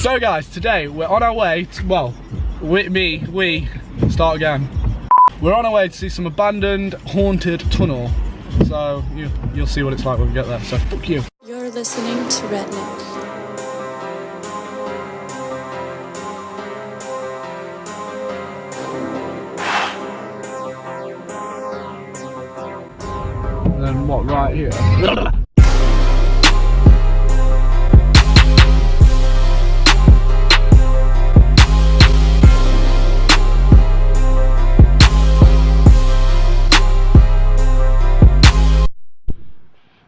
So guys, today we're on our way to, well, we start again. We're on our way to see some abandoned, haunted tunnel. So you'll see what it's like when we get there, so fuck you. You're listening to Redneck. And then what, right here?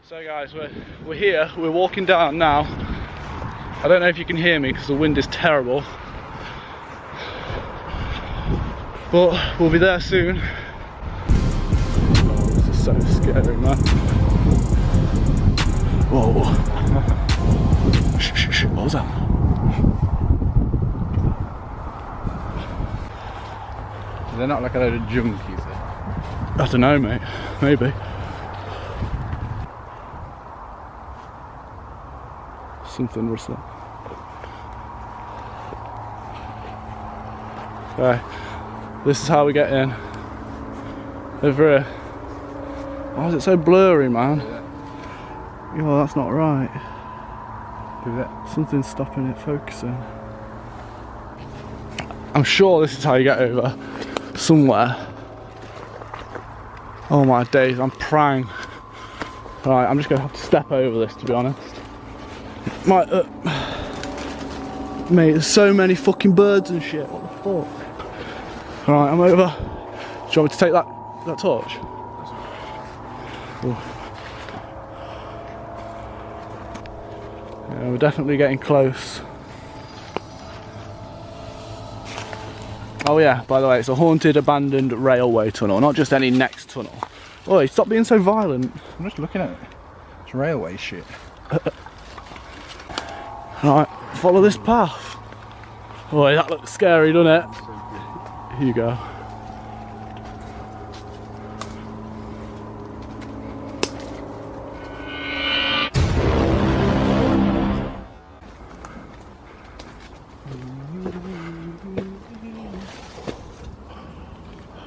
So guys, we're here, we're walking down now. I don't know if you can hear me because the wind is terrible. But we'll be there soon. Oh, this is so scary, man. Whoa. Shh, shh, shh, what was that? They're not like a load of junkies. I don't know, mate. Maybe. Something rustling. Okay, this is how we get in. Over here. Why is it so blurry, man? Oh, that's not right. Something's stopping it focusing. I'm sure this is how you get over somewhere. Oh my days, I'm praying. Right, I'm just gonna have to step over this, to be honest. Mate, there's so many fucking birds and shit. What the fuck? Right, I'm over. Do you want me to take that torch? Ooh. Yeah, we're definitely getting close. Oh yeah, by the way, it's a haunted, abandoned railway tunnel, not just any next tunnel. Oi, stop being so violent. I'm just looking at it. It's railway shit. Right, follow this path. Boy, that looks scary, doesn't it? Here you go.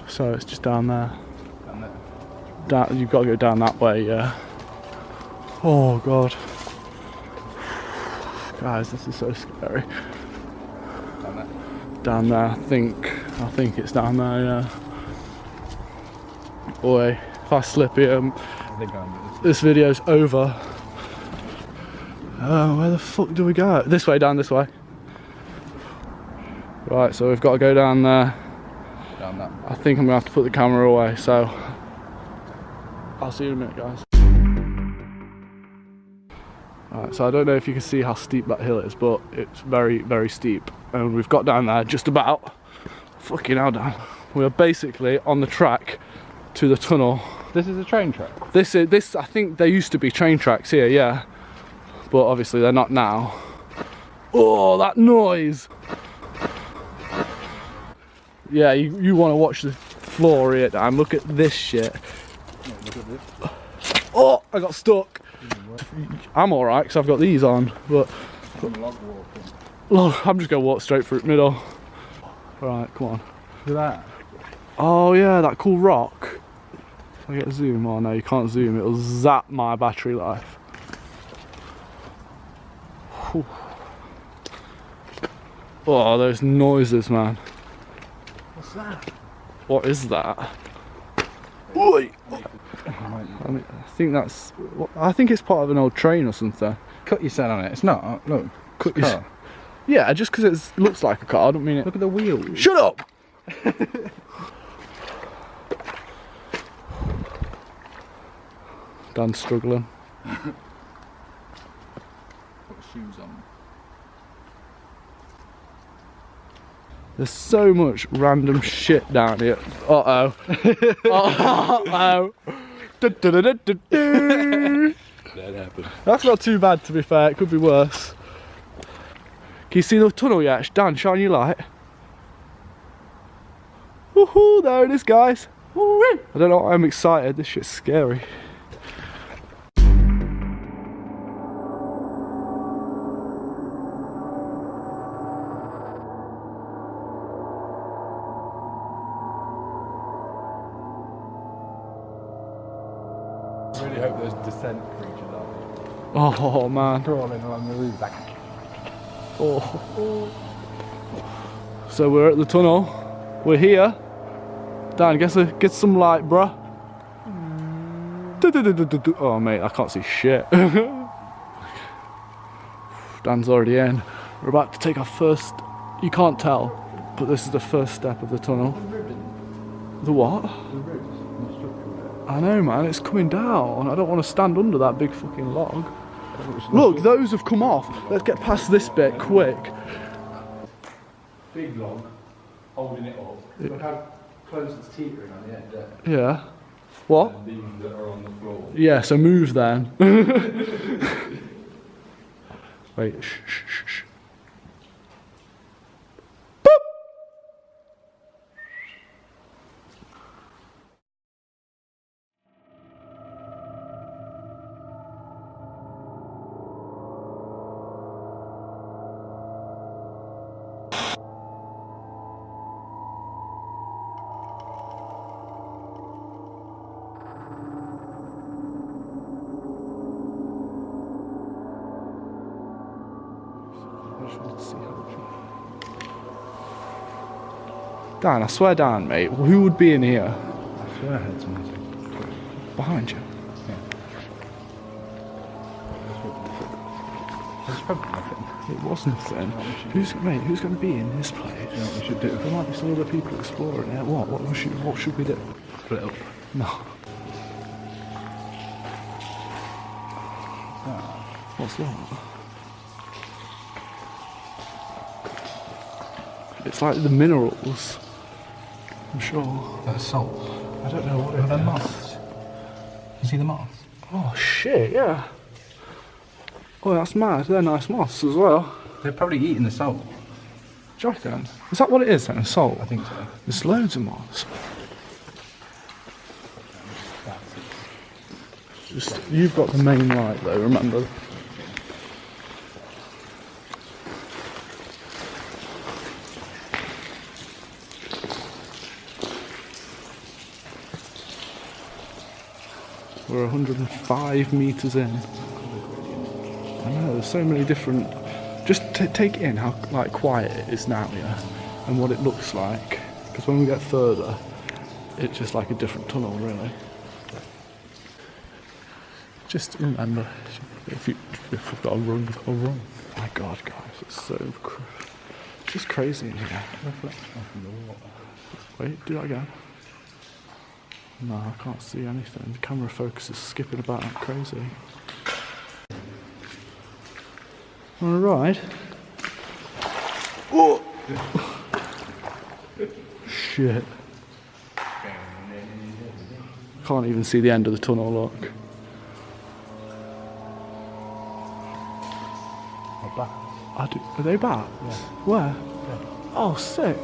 So it's just down there. Down, you've got to go down that way, yeah. Oh god. Guys, this is so scary. Down there, I think it's down there, yeah. Boy, if I slip here, this video's over. Where the fuck do we go? This way, down this way. Right, so we've got to go down there. Down that. I think I'm gonna have to put the camera away, so I'll see you in a minute, guys. Right, so I don't know if you can see how steep that hill is, but it's very, very steep. And we've got down there just about. Fucking hell, Dan. We are basically on the track to the tunnel. This is a train track? This, I think there used to be train tracks here, yeah. But obviously they're not now. Oh, that noise! Yeah, you want to watch the floor here, Dan. Look at this shit. Look at this. Oh, I got stuck. I'm alright because I've got these on, but I'm just going to walk straight through the middle. Right, come on. Look at that. Oh yeah, that cool rock. If I get a zoom, oh no, you can't zoom, it'll zap my battery life. Whew. Oh, those noises, man. What's that? What is that? Oi! I think it's part of an old train or something. Cut your set on it. It's not. Look. Cut your car. Yeah, just because it looks like a car, I don't mean it. Look at the wheels. Shut up! Dan's struggling. Put shoes on. There's so much random shit down here. Uh-oh. Uh-oh. That happened. That's not too bad, to be fair. It could be worse. Can you see the tunnel yet? Dan, shine your light. Woohoo, there it is, guys. I don't know, I'm excited. This shit's scary. I really hope there's descent creatures out Oh man. crawling along the roof. Like, Oh. So we're at the tunnel. We're here. Dan, get some light, bruh. Oh mate, I can't see shit. Dan's already in. We're about to take our first. You can't tell, but this is the first step of the tunnel. The what? I know, man. It's coming down. I don't want to stand under that big fucking log. Look, those have come off. Let's get past this bit quick. big log holding it up. Look how close it's teetering on the end there. Yeah. What? And these that are on the floor. Yeah, so move then. Wait, shh, shh, shh, shh. Boop! Dan, I swear down, mate. Who would be in here? I swear I heard something. Behind you. Yeah. There's probably nothing. It was nothing. Who's going to be in this place? You know what we should do? There might be some other people exploring it. What should we do? Split up. No. Ah. What's that? It's like the minerals. I'm sure. That's salt. I don't know what Are it they is. moths? You see the moths? Oh shit, yeah. Oh, that's mad. They're nice moths as well. They're probably eating the salt. Do you reckon? Is that what it is then? Salt? I think so. There's loads of moths. Just, you've got the main light though, remember? We're 105 metres in. I know, there's so many different... Just take in how like quiet it is now, yeah? And what it looks like. Because when we get further, it's just like a different tunnel, really. Just remember, if we've got to run, we've got to run. My God, guys, it's so... It's just crazy in here. Wait, do that again. No, I can't see anything. The camera focus is skipping about like crazy. Want to ride? Oh! Shit. Can't even see the end of the tunnel, look. Bats. Are they bats? Yeah. Where? Yeah. Oh, sick.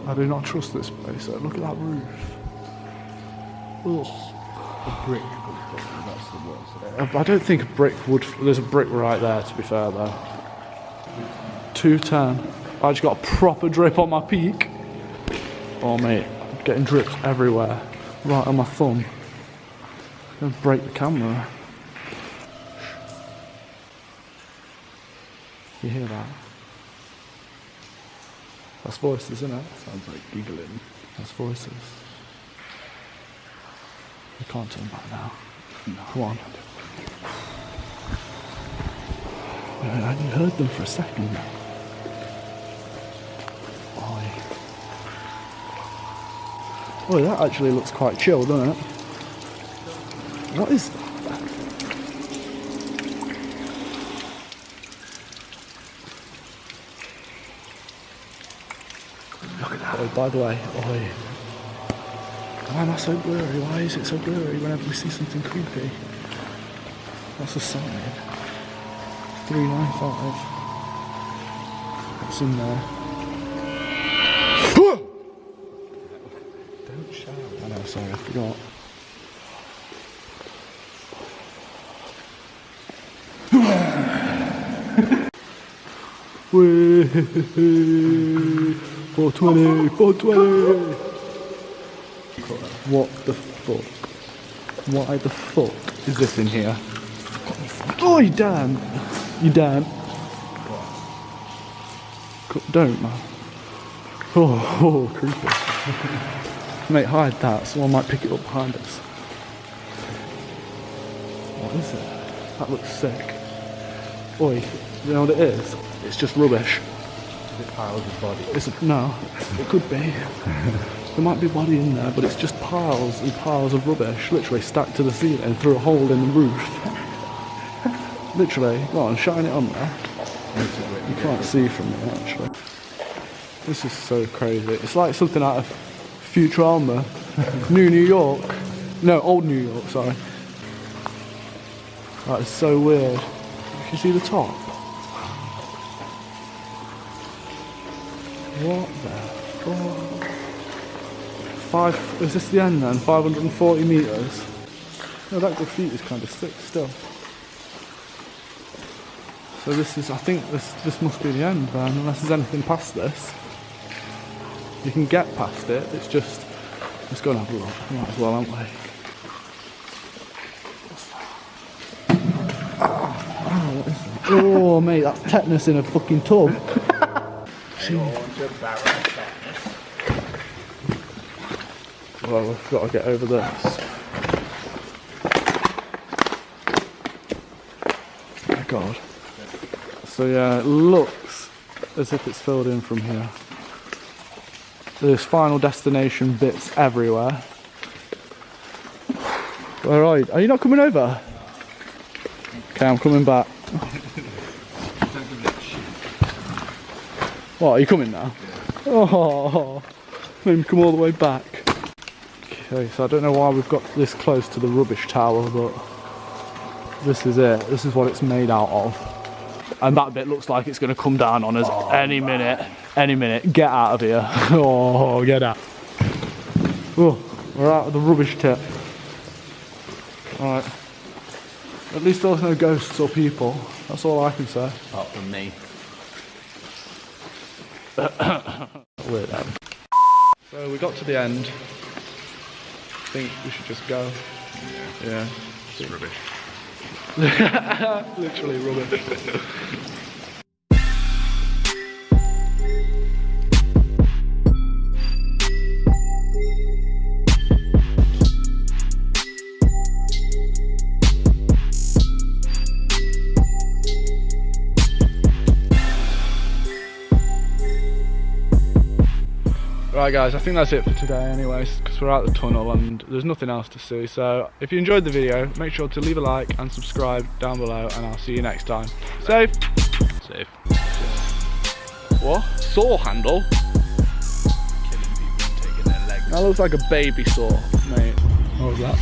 I do not trust this place. Look at that roof. Ugh. A brick. That's the worst. I don't think a brick would... There's a brick right there, to be fair, though. 210. I just got a proper drip on my peak. Oh, mate. I'm getting drips everywhere. Right on my thumb. I'm going to break the camera. You hear that? That's voices, isn't it? Sounds like giggling. That's voices. We can't turn back now. No. Come on. I only heard them for a second. Oh, that actually looks quite chill, doesn't it? What is that? Look at that. Oh, by the way, why am I so blurry? Why is it so blurry whenever we see something creepy? What's the sign? 395. What's in there? Don't shout. I know, sorry, I forgot. Whee! 420! 420! What the fuck? Why the fuck is this in here? Oh, you damn! You damn! Don't, man. Oh, creepy. Mate, hide that. Someone might pick it up behind us. What is it? That looks sick. Oi, you know what it is? It's just rubbish. Is it piles of body? No, it could be. There might be body in there, but it's just piles and piles of rubbish, literally stacked to the ceiling through a hole in the roof. Literally, go on, shine it on there. You can't see from it actually. This is so crazy. It's like something out of Futurama. New York. No, old New York, sorry. That is so weird. You can see the top. What the fuck? Is this the end then? 540 metres? No, that graffiti is kind of sick still. So this is, I think this must be the end then, unless there's anything past this. You can get past it, it's just, let's go and have a look. Might as well, aren't we? What's that? What is that? Oh mate, that's tetanus in a fucking tub. Well, we've got to get over this. Oh my god. So yeah, it looks as if it's filled in from here. There's Final Destination bits everywhere. Where are you? Are you not coming over? Okay, I'm coming back. What, are you coming now? Oh, made me come all the way back. Okay, so I don't know why we've got this close to the rubbish tower, but this is it. This is what it's made out of. And that bit looks like it's going to come down on us any minute. Any minute. Get out of here. Oh, get out. Oh, we're out of the rubbish tip. Alright. At least there's no ghosts or people. That's all I can say. Apart from me. Weird. So we got to the end. I think we should just go. Yeah. It's rubbish. Literally rubbish. Right guys, I think that's it for today anyways, because we're out the tunnel and there's nothing else to see. So if you enjoyed the video, make sure to leave a like and subscribe down below, and I'll see you next time. Safe? Safe. What? Saw handle? Killing people and taking their legs. That looks like a baby saw, mate. What was that?